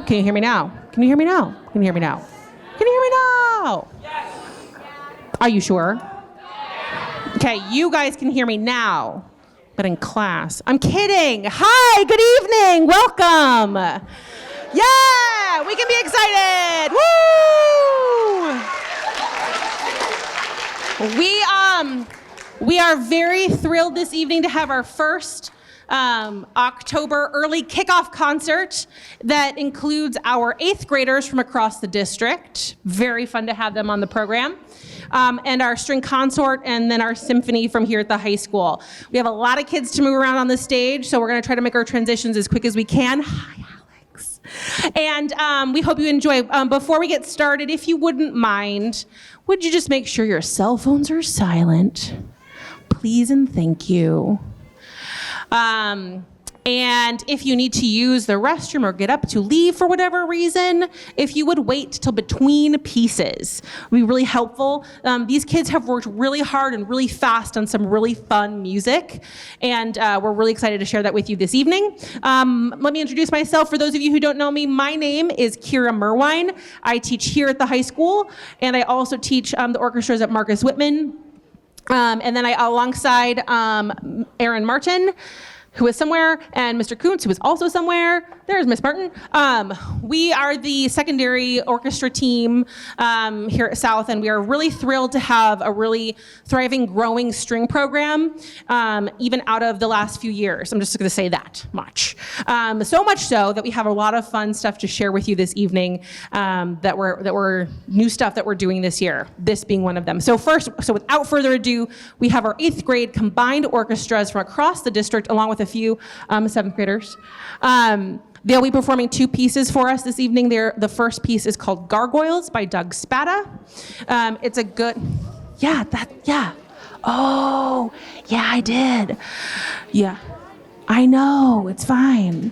Can you hear me now? Can you hear me now? Can you hear me now? Can you hear me now? Are you sure? Okay, you guys can hear me now, but in class. I'm kidding. Hi, good evening. Welcome. Yeah, we can be excited. Woo! We are very thrilled this evening to have our first October early kickoff concert that includes our 8th graders from across the district. Very fun to have them on the program. And our string consort, and then our symphony from here at the high school. We have a lot of kids to move around on the stage, so we're gonna try to make our transitions as quick as we can. Hi, Alex. And we hope you enjoy. Before we get started, if you wouldn't mind, would you just make sure your cell phones are silent? Please and thank you. And if you need to use the restroom or get up to leave for whatever reason, if you would wait till between pieces, it would be really helpful. These kids have worked really hard and really fast on some really fun music, and we're really excited to share that with you this evening. Let me introduce myself. For those of you who don't know me, my name is Kira Merwine. I teach here at the high school, and I also teach the orchestras at Marcus Whitman. And then alongside Aaron Martin, who is somewhere, and Mr. Kuntz, who is also somewhere. There's Miss Martin. We are the secondary orchestra team here at South, and we are really thrilled to have a really thriving, growing string program, even out of the last few years. I'm just gonna say that much. So much so that we have a lot of fun stuff to share with you this evening that we're new stuff that we're doing this year, this being one of them. So without further ado, we have our 8th grade combined orchestras from across the district, along with a few 7th graders. They'll be performing 2 pieces for us this evening. The first piece is called Gargoyles by Doug Spada. It's a good, yeah. Oh, yeah, I did. Yeah, I know, it's fine.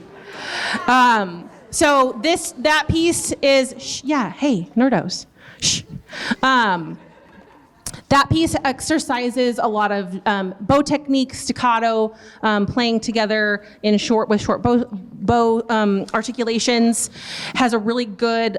So that piece is, hey, nerdos, shh. That piece exercises a lot of bow technique, staccato, playing together with short bow articulations, has a really good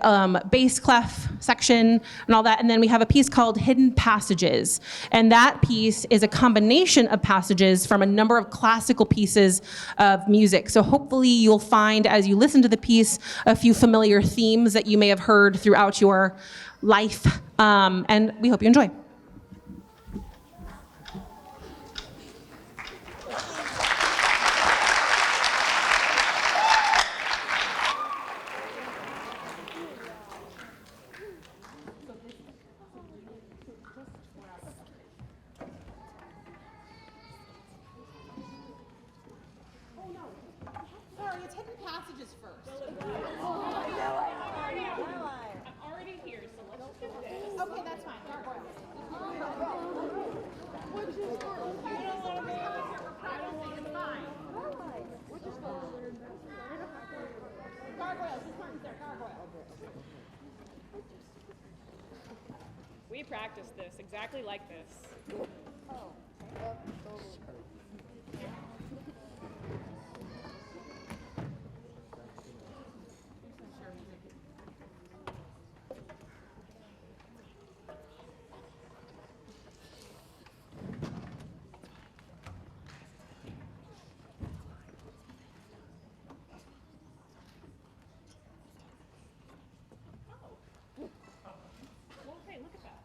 bass clef section and all that. And then we have a piece called Hidden Passages. And that piece is a combination of passages from a number of classical pieces of music. So hopefully you'll find, as you listen to the piece, a few familiar themes that you may have heard throughout your life. And we hope you enjoy. We practiced this exactly like this. Well, hey, look at that.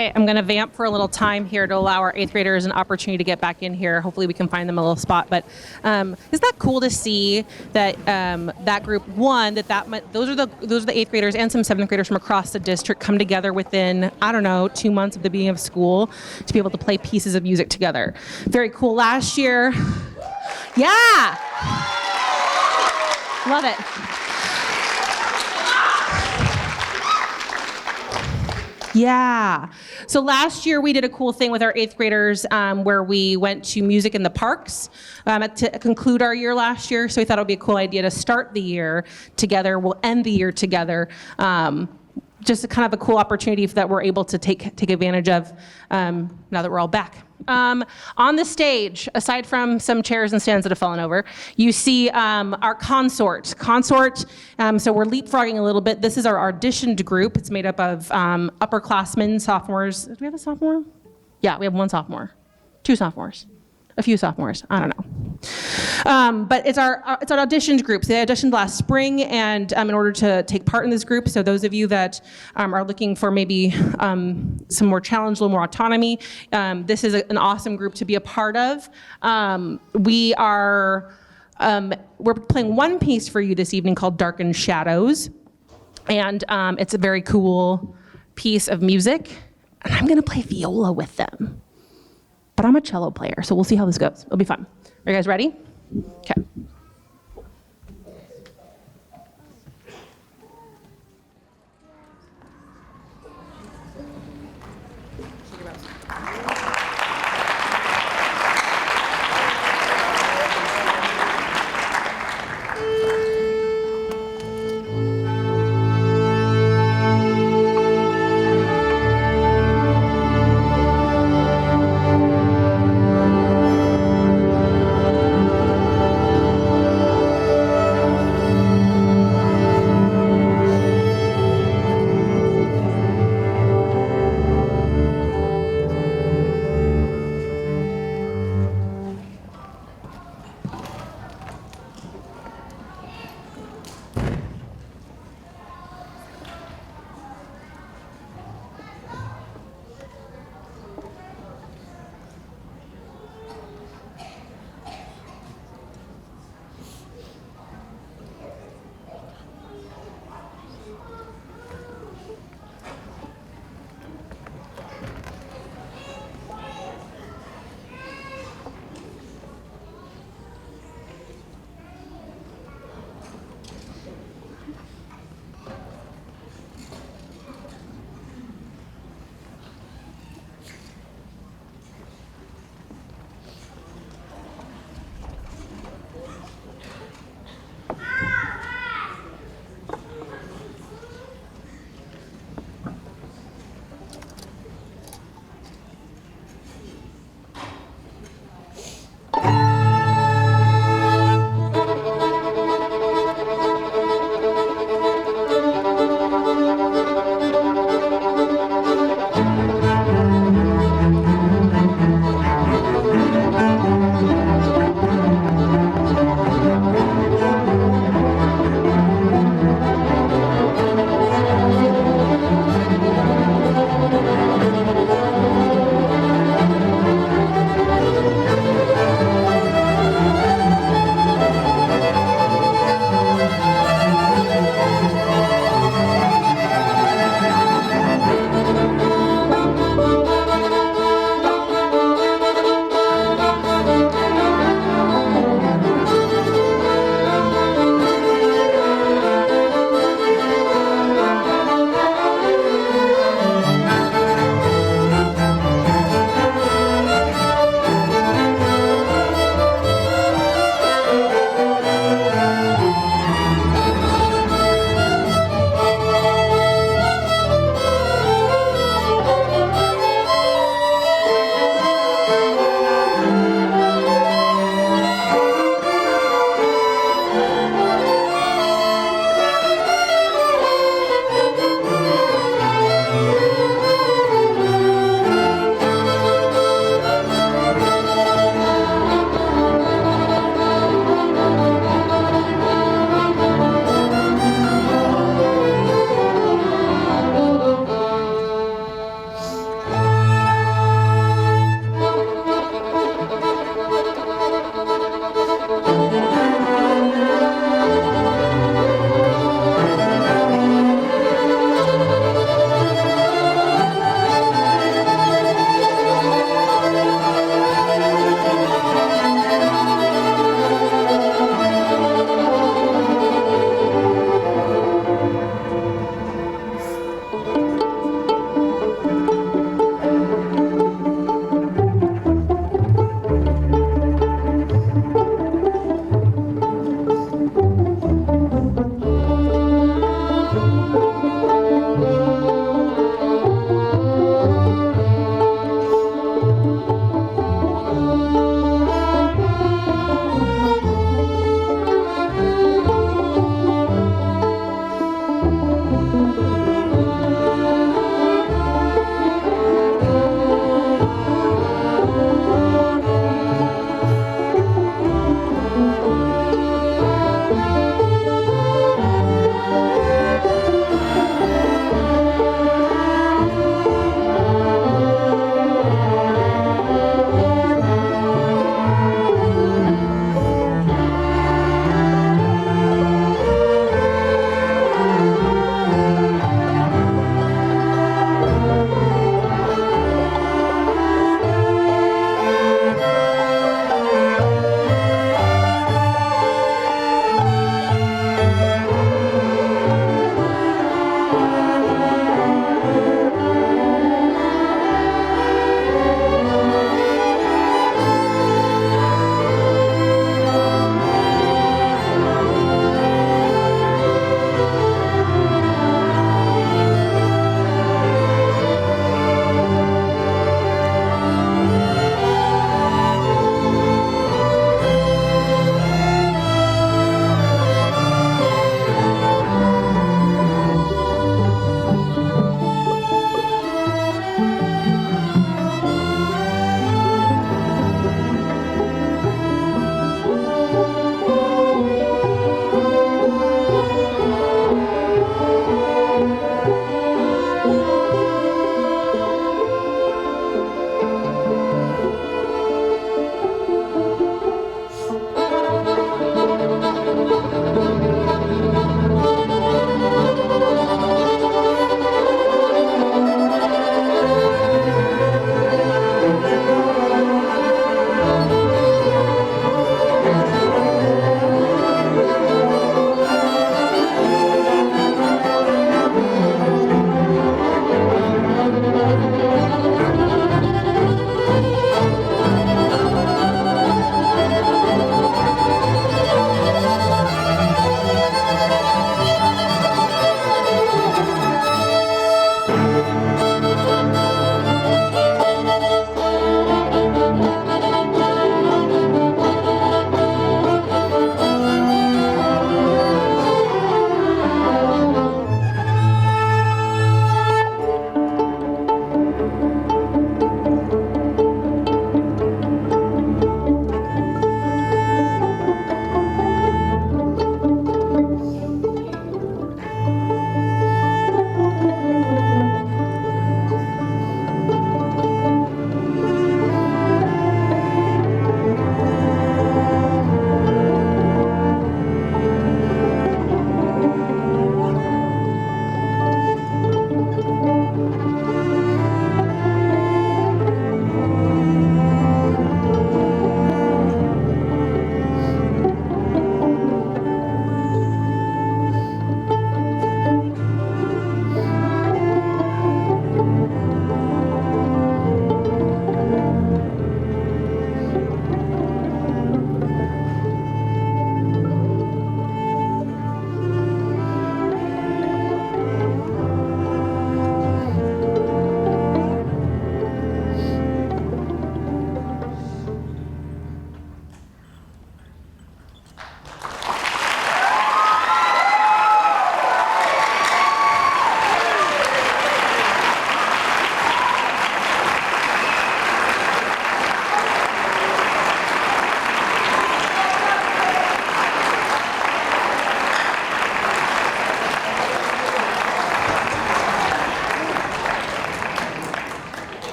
Okay, I'm gonna vamp for a little time here to allow our 8th graders an opportunity to get back in here. Hopefully we can find them a little spot. But isn't that cool to see that that group, one, those are the 8th graders and some 7th graders from across the district come together within, I don't know, 2 months of the beginning of school to be able to play pieces of music together. Very cool. Last year, yeah, love it. Yeah. So last year we did a cool thing with our 8th graders where we went to music in the parks to conclude our year last year. So we thought it would be a cool idea to start the year together. We'll end the year together. Just a kind of a cool opportunity that we're able to take advantage of now that we're all back. On the stage, aside from some chairs and stands that have fallen over, you see our Consort. Consort, so we're leapfrogging a little bit. This is our auditioned group. It's made up of upperclassmen, sophomores. Do we have a sophomore? Yeah, we have one sophomore, 2 sophomores, a few sophomores. I don't know. But it's our auditioned group. So they auditioned last spring, and in order to take part in this group, so those of you that are looking for maybe some more challenge, a little more autonomy, this is an awesome group to be a part of. We're playing one piece for you this evening called Darkened Shadows, and it's a very cool piece of music, and I'm gonna play viola with them. But I'm a cello player, so we'll see how this goes. It'll be fun. Are you guys ready? Okay.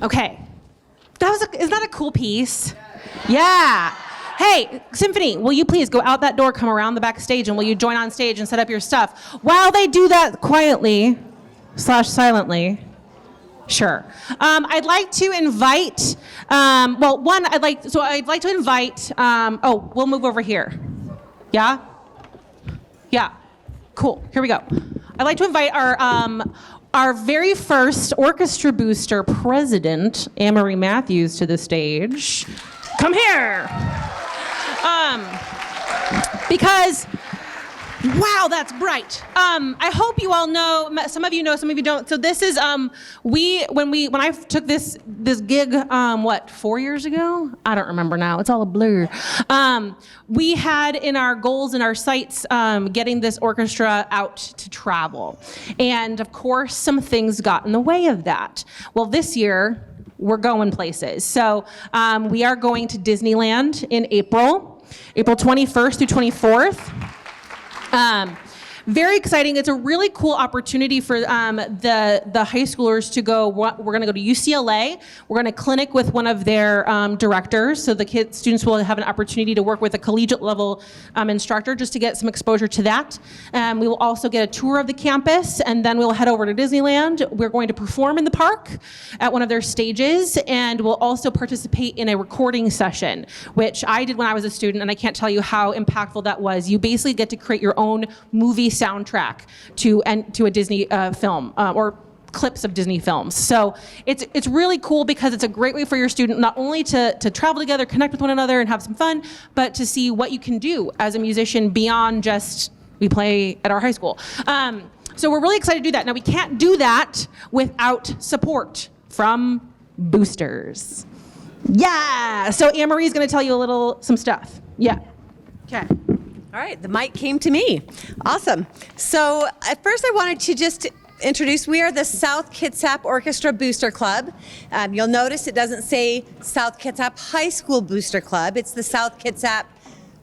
Okay. Isn't that a cool piece? Yeah. Hey, Symphony, will you please go out that door, come around the backstage, and will you join on stage and set up your stuff? While they do that quietly / silently, sure. I'd like to invite, I'd like to invite, we'll move over here. Yeah? Yeah. Cool. Here we go. I'd like to invite our very first orchestra booster president, Anne-Marie Matthews, to the stage. Come here. Because, wow, that's bright. I hope you all know, some of you know, some of you don't. So this is, when I took this gig, 4 years ago? I don't remember now, it's all a blur. We had in our goals and our sights, getting this orchestra out to travel. And of course, some things got in the way of that. Well, this year, we're going places. So we are going to Disneyland in April 21st through 24th. Very exciting. It's a really cool opportunity for the high schoolers to go. We're going to go to UCLA. We're going to clinic with one of their directors, so the students will have an opportunity to work with a collegiate level instructor just to get some exposure to that. We will also get a tour of the campus, and then we'll head over to Disneyland. We're going to perform in the park at one of their stages, and we'll also participate in a recording session, which I did when I was a student, and I can't tell you how impactful that was. You basically get to create your own movie soundtrack to a Disney film or clips of Disney films. So it's really cool because it's a great way for your student not only to travel together, connect with one another, and have some fun, but to see what you can do as a musician beyond just we play at our high school. So we're really excited to do that. Now we can't do that without support from boosters. Yeah. So Anne-Marie is going to tell you some stuff. Yeah. Okay. All right, the mic came to me. Awesome. So at first I wanted to just introduce, we are the South Kitsap Orchestra Booster Club. You'll notice it doesn't say South Kitsap High School Booster Club. It's the South Kitsap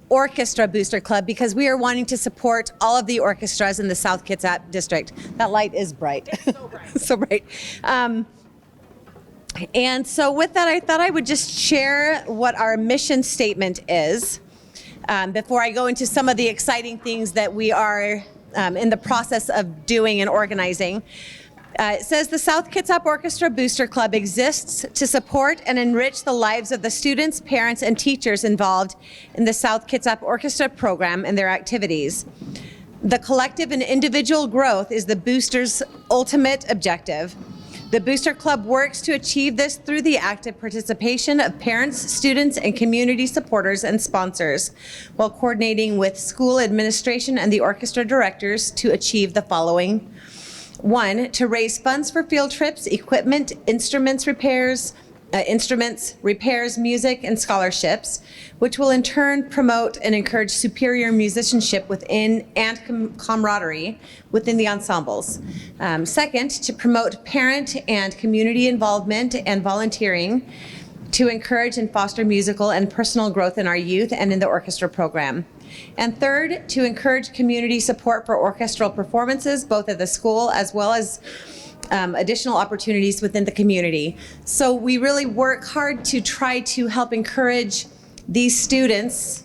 Orchestra Booster Club because we are wanting to support all of the orchestras in the South Kitsap district. That light is bright. It's so bright. So bright. And so with that, I thought I would just share what our mission statement is. Before I go into some of the exciting things that we are in the process of doing and organizing. It says the South Kitsap Orchestra Booster Club exists to support and enrich the lives of the students, parents, and teachers involved in the South Kitsap Orchestra program and their activities. The collective and individual growth is the boosters' ultimate objective. The Booster Club works to achieve this through the active participation of parents, students, and community supporters and sponsors, while coordinating with school administration and the orchestra directors to achieve the following. 1, to raise funds for field trips, equipment, instruments, repairs, music, and scholarships, which will in turn promote and encourage superior musicianship within and camaraderie within the ensembles. 2nd, to promote parent and community involvement and volunteering to encourage and foster musical and personal growth in our youth and in the orchestra program. And 3rd, to encourage community support for orchestral performances, both at the school as well as additional opportunities within the community. So we really work hard to try to help encourage these students,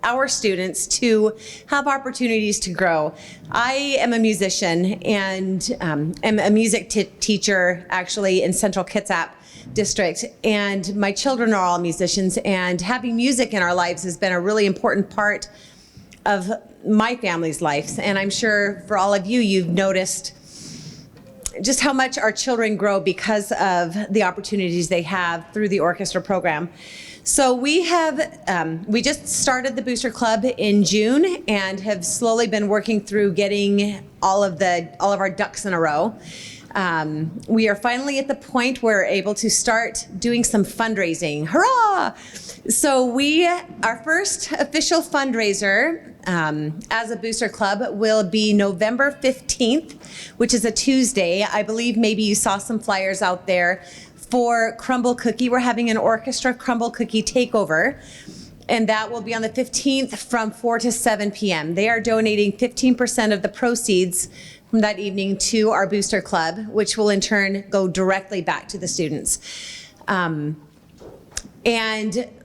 our students, to have opportunities to grow. I am a musician and am a music teacher actually in Central Kitsap District, and my children are all musicians, and having music in our lives has been a really important part of my family's lives. And I'm sure for all of you, you've noticed just how much our children grow because of the opportunities they have through the orchestra program. So we just started the Booster Club in June and have slowly been working through getting all of our ducks in a row. We are finally at the point where we're able to start doing some fundraising. Hurrah! So our first official fundraiser as a Booster Club will be November 15th, which is a Tuesday. I believe maybe you saw some flyers out there for Crumble Cookie. We're having an orchestra Crumble Cookie takeover. and that will be on the 15th from 4 to 7 p.m. They are donating 15% of the proceeds from that evening to our booster club, which will in turn go directly back to the students. And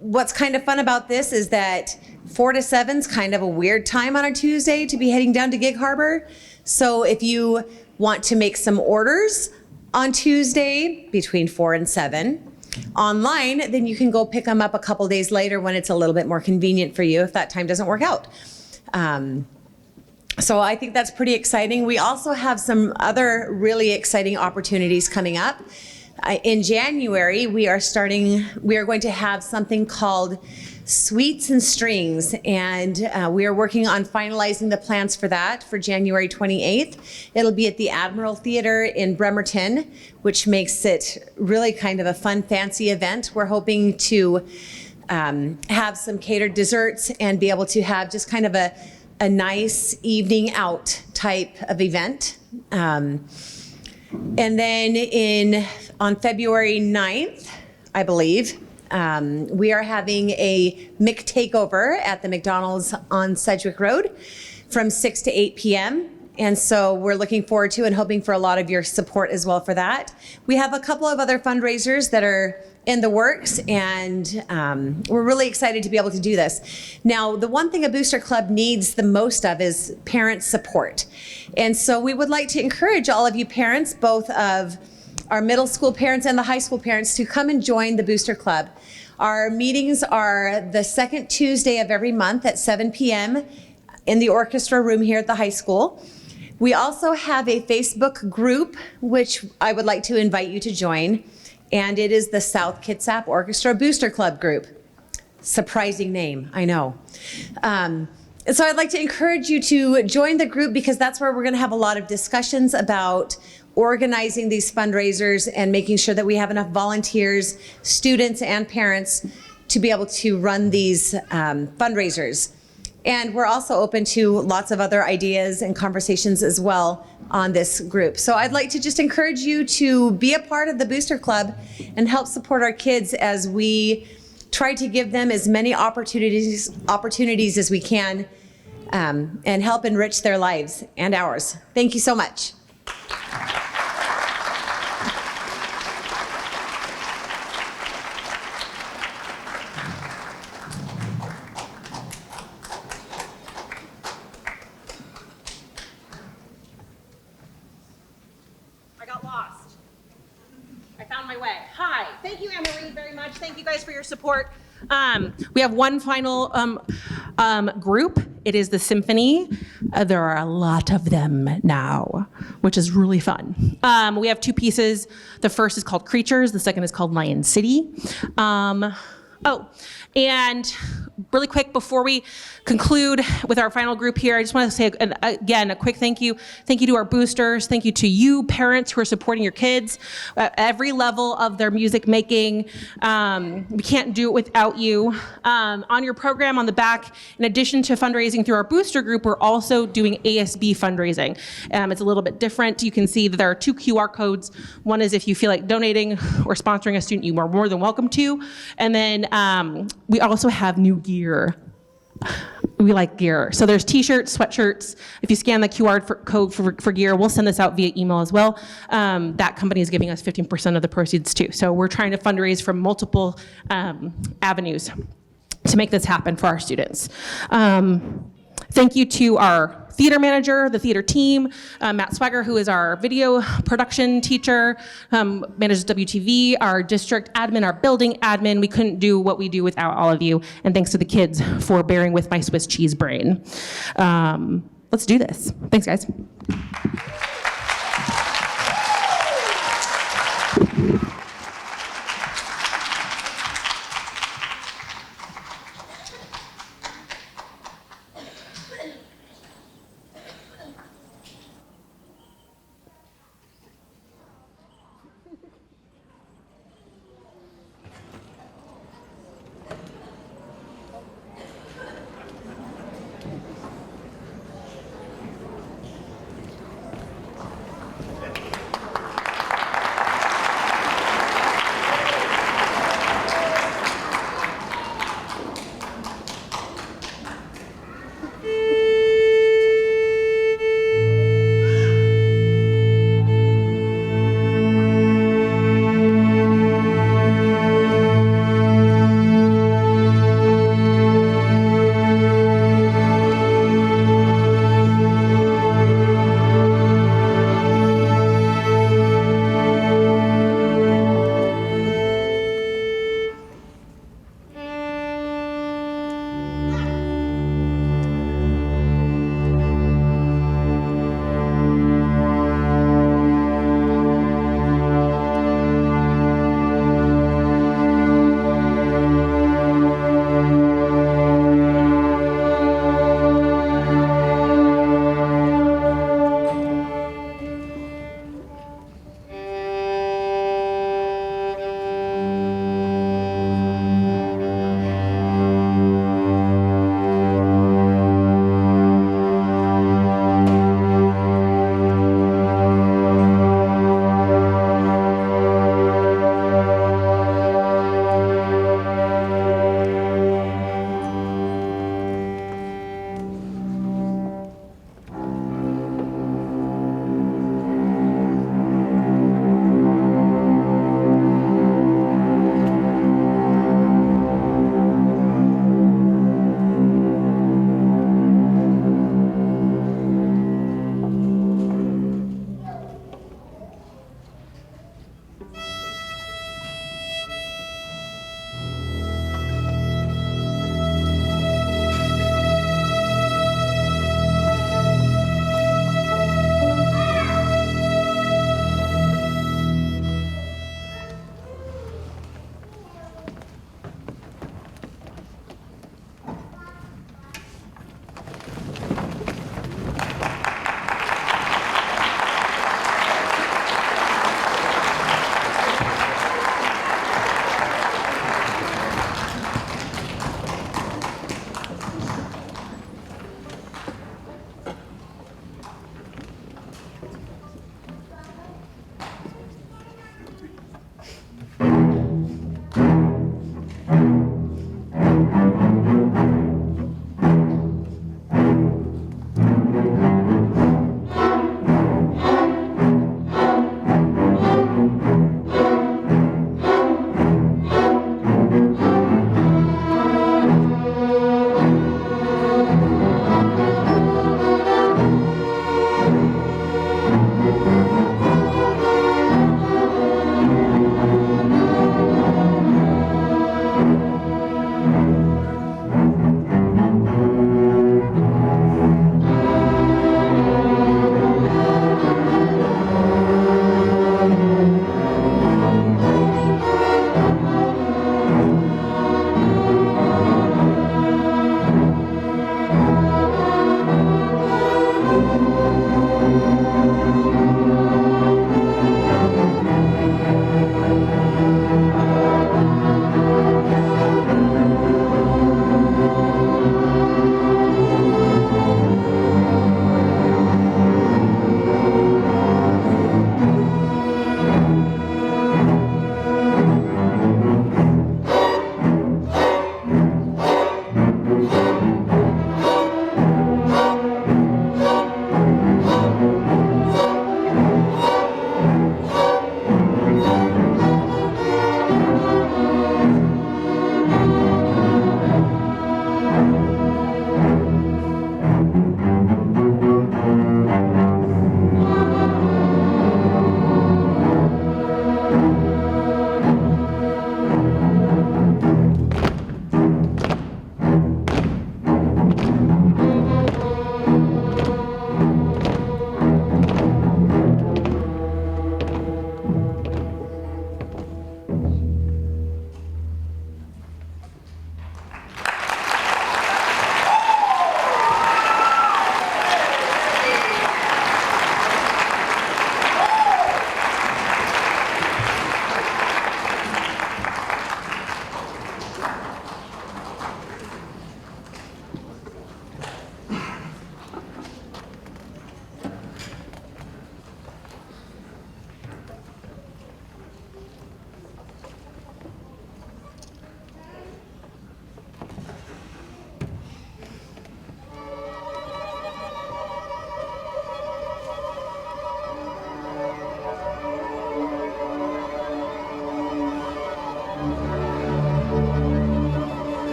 what's kind of fun about this is that 4 to 7 is kind of a weird time on a Tuesday to be heading down to Gig Harbor. So if you want to make some orders on Tuesday between 4 and 7 online, then you can go pick them up a couple days later when it's a little bit more convenient for you if that time doesn't work out. So I think that's pretty exciting. We also have some other really exciting opportunities coming up. In January, we are going to have something called Sweets and Strings, and we are working on finalizing the plans for that for January 28th. It'll be at the Admiral Theater in Bremerton, which makes it really kind of a fun, fancy event. We're hoping to have some catered desserts and be able to have just kind of a nice evening out type of event. And then on February 9th, I believe, we are having a Mick takeover at the McDonald's on Sedgwick Road from 6 to 8 p.m. And so we're looking forward to and hoping for a lot of your support as well for that. We have a couple of other fundraisers that are in the works, and we're really excited to be able to do this. Now, the one thing a booster club needs the most of is parent support. And so we would like to encourage all of you parents, both of our middle school parents and the high school parents, to come and join the booster club. Our meetings are the second Tuesday of every month at 7 p.m. in the orchestra room here at the high school. We also have a Facebook group, which I would like to invite you to join, and it is the South Kitsap Orchestra Booster Club group. Surprising name, I know. And so I'd like to encourage you to join the group, because that's where we're going to have a lot of discussions about organizing these fundraisers and making sure that we have enough volunteers, students, and parents to be able to run these fundraisers. And we're also open to lots of other ideas and conversations as well on this group. So I'd like to just encourage you to be a part of the Booster Club and help support our kids as we try to give them as many opportunities as we can, and help enrich their lives and ours. Thank you so much. Thank you, Anne-Marie, very much. Thank you guys for your support. We have one final group. It is the Symphony. There are a lot of them now, which is really fun. We have two pieces. The first is called Creatures. The second is called Lion City. And really quick, before we conclude with our final group here, I just want to say again a quick thank you. Thank you to our boosters. Thank you to you parents who are supporting your kids at every level of their music making. We can't do it without you. On your program on the back, in addition to fundraising through our booster group, we're also doing ASB fundraising. It's a little bit different. You can see that there are two QR codes. One is if you feel like donating or sponsoring a student, you are more than welcome to. And then we also have new gear. We like gear. So there's t-shirts, sweatshirts. If you scan the QR code for gear, we'll send this out via email as well. That company is giving us 15% of the proceeds too. So we're trying to fundraise from multiple avenues to make this happen for our students. Thank you to our theater manager, the theater team, Matt Swagger, who is our video production teacher, manages WTV, our district admin, our building admin. We couldn't do what we do without all of you. And thanks to the kids for bearing with my Swiss cheese brain. Let's do this. Thanks, guys.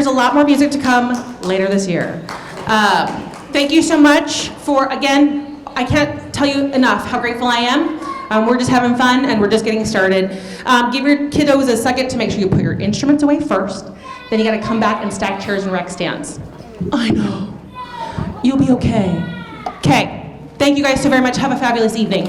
there's a lot more music to come later this year. Thank you so much for, again, I can't tell you enough how grateful I am. We're just having fun and we're just getting started. Give your kiddos a second to make sure you put your instruments away first. Then you gotta come back and stack chairs and rec stands. I know. You'll be okay. Okay. Thank you guys so very much. Have a fabulous evening.